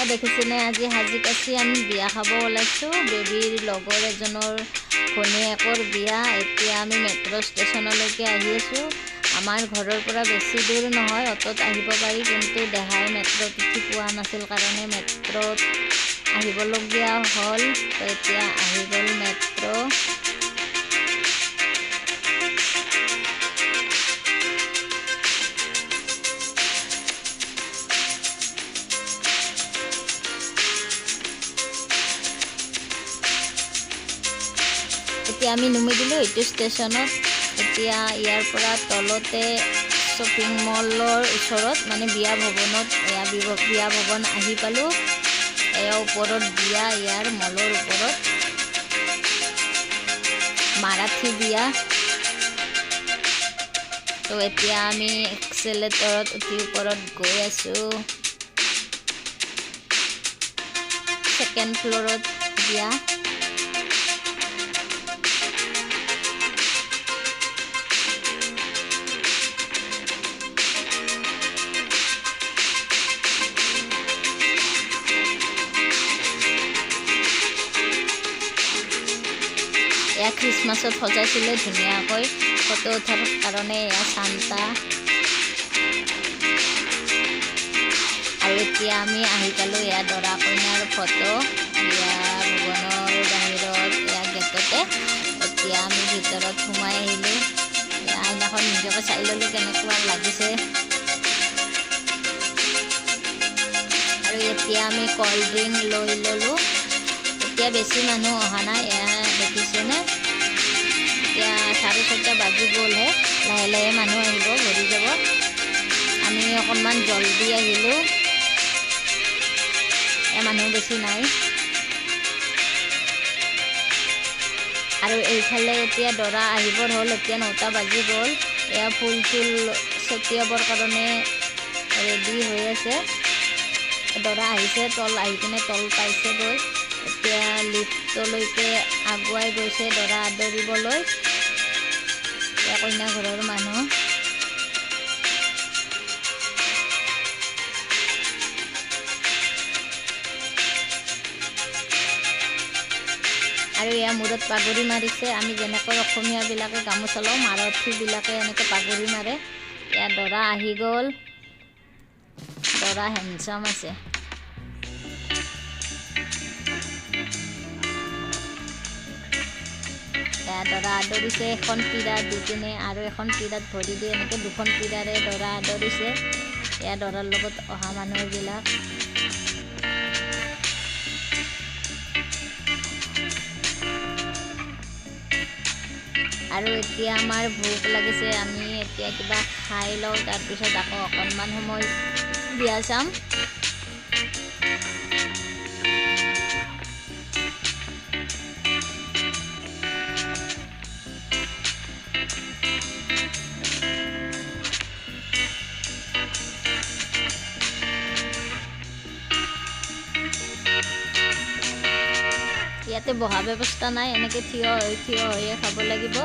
এয়া দেখিছেনে আজি সাজি কাচি আমি বিয়া খাব ওলাইছোঁ। বেবীৰ লগৰ এজনৰ ভনীয়েকৰ বিয়া। এতিয়া আমি মেট্ৰ' ষ্টেচনলৈকে আহি আছোঁ। আমাৰ ঘৰৰ পৰা বেছি দূৰ নহয়, অটত আহিব পাৰি, কিন্তু দেহাই মেট্ৰ'ত উঠি পোৱা নাছিল কাৰণে মেট্ৰ'ত আহিবলগীয়া হ'ল। তো এতিয়া আহি গ'ল মেট্ৰ'। এতিয়া আমি নুমি দিলোঁ এইটো ষ্টেচনত। এতিয়া ইয়াৰ পৰা তলতে শ্বপিং মলৰ ওচৰত মানে বিয়া ভৱনত, এয়া বিয়া ভৱন আহি পালোঁ। এয়া ওপৰত বিয়া, ইয়াৰ মলৰ ওপৰত মাৰাঠী বিয়া। তো এতিয়া আমি এক্সেলেটৰত উঠি ওপৰত গৈ আছোঁ। ছেকেণ্ড ফ্ল'ৰত বিয়া। এয়া খ্ৰীষ্টমাছত সজাইছিলে ধুনীয়াকৈ ফটো উঠাৰ কাৰণে। এয়া চান্তা। আৰু এতিয়া আমি আহি পালোঁ এয়া দৰা কইনাৰ ফটো বিয়া ভৱনৰ বাহিৰত, এয়া গেটতে। এতিয়া আমি ভিতৰত সোমাই আহিলোঁ। আইনাখন নিজকে চাই ল'লোঁ কেনেকুৱা লাগিছে। আৰু এতিয়া আমি ক'ল্ড ড্ৰিংক লৈ ল'লোঁ। এতিয়া বেছি মানুহ অহা নাই, এয়া দেখিছেনে। এতিয়া 6:30 বাজি গ'লহে, লাহে লাহে মানুহ আহিব, ভৰি যাব। আমি অকণমান জলদি আহিলোঁ, এয়া মানুহ বেছি নাই। আৰু এইফালে এতিয়া দৰা আহিবৰ হ'ল, এতিয়া 9টা বাজি গ'ল। এয়া ফুল চুল ছটিয়াবৰ কাৰণে ৰেডি হৈ আছে। দৰা আহিছে, তল আহি কিনে তল পাইছেগৈ। এতিয়া লিফ্টলৈকে আগুৱাই গৈছে দৰা আদৰিবলৈ। এতিয়া কইনা ঘৰৰ মানুহ। আৰু এয়া মূৰত পাগুৰি মাৰিছে। আমি যেনেকৈ অসমীয়াবিলাকে গামোচা লওঁ, মাৰাঠীবিলাকে এনেকৈ পাগুৰি মাৰে। এয়া দৰা আহি গ'ল। দৰা হেণ্ডচাম আছে। এয়া দৰা আদৰিছে এখন পীৰা দি কিনে, আৰু এখন পীৰাত ভৰি দি এনেকৈ দুখন পীৰাৰে দৰা আদৰিছে। এয়া দৰাৰ লগত অহা মানুহবিলাক। আৰু এতিয়া আমাৰ ভোক লাগিছে, আমি এতিয়া কিবা খাই লওঁ, তাৰপিছত আকৌ অকণমান সময় বিয়া চাম। ইয়াতে বহা ব্যৱস্থা নাই, এনেকৈ থিয় হৈয়ে খাব লাগিব।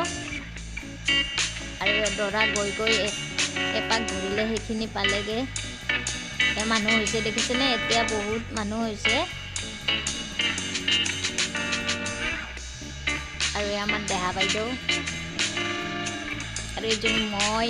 আৰু দৰা গৈ গৈ এপাক ঘূৰিলে সেইখিনি পালেগৈ। এতিয়া মানুহ হৈছে দেখিছেনে, এতিয়া বহুত মানুহ হৈছে। আৰু এই আমাৰ দেহা বাইদেউ, আৰু এইজনী মই।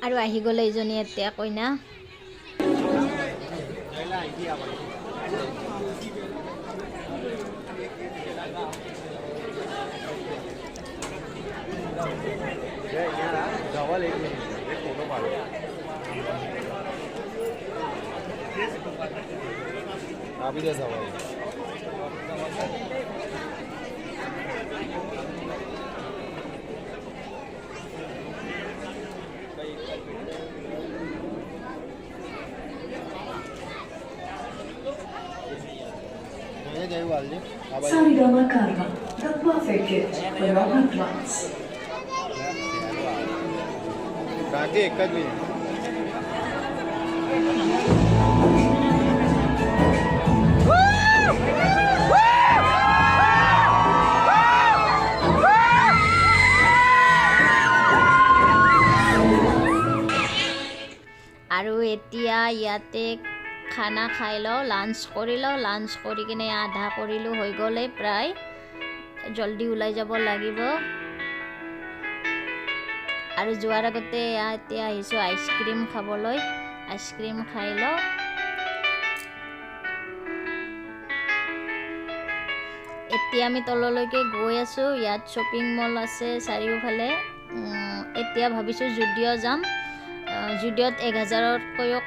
আৰু আহি গ'লে এইজনী এতিয়া কইনা। Sarigama Karma, the perfect gift for loved ones. আৰু এতিয়া ইয়াতে খানা খাই লওঁ, লাঞ্চ কৰি লওঁ। লাঞ্চ কৰি কিনে আধা কৰিলোঁ, হৈ গ'লে প্ৰায়, জলদি ওলাই যাব লাগিব। আৰু যোৱাৰ আগতে এতিয়া আহিছোঁ আইচক্ৰীম খাবলৈ। আইচক্ৰীম খাই লওঁ। এতিয়া আমি তললৈকে গৈ আছোঁ। ইয়াত শ্বপিং মল আছে চাৰিওফালে। এতিয়া ভাবিছোঁ জুডিঅ' যাম। জুডিঅ'ত 1000তকৈও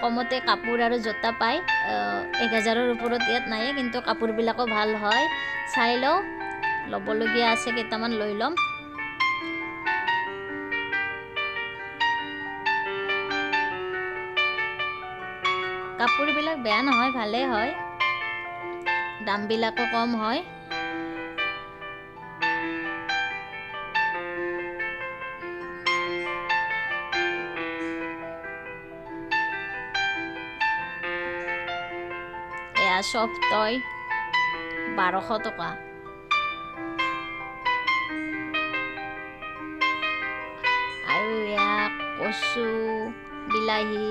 কমতে কাপোৰ আৰু জোতা পায়। 1000ৰ ওপৰত ইয়াত নাই, কিন্তু কাপোৰবিলাকো ভাল হয়। চাই লওঁ, ল'বলগীয়া আছে কেইটামান, লৈ ল'ম। কাপোৰবিলাক বেয়া নহয়, ভালেই হয়, দামবিলাকো কম হয়। এয়া চফ্ট টয় 1200 টকা। আৰু এয়া কচু, বিলাহী,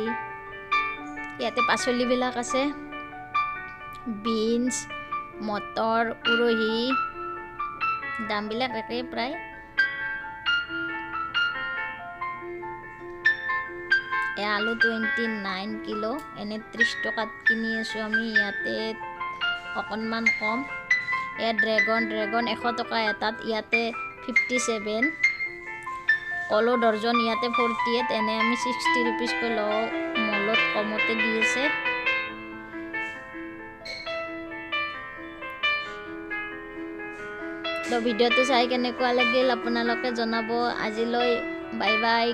ইয়াতে পাচলিবিলাক আছে, বিনছ, মটৰ, উৰহি, দামবিলাক একেই প্ৰায়। এয়া আলু 29 কিলো, এনে 30 টকাত কিনি আছোঁ আমি। ইয়াতে অকণমান কম। এয়া ড্ৰেগন 100 টকা এটাত, ইয়াতে 57। কলো ডৰ্জন ইয়াতে 48, এনে আমি 60 ৰুপিজকৈ লওঁ। মলত কমতে দি আছে। তো ভিডিঅ'টো চাই কেনেকুৱা লাগিল আপোনালোকে জনাব। আজিলৈ বাই বাই।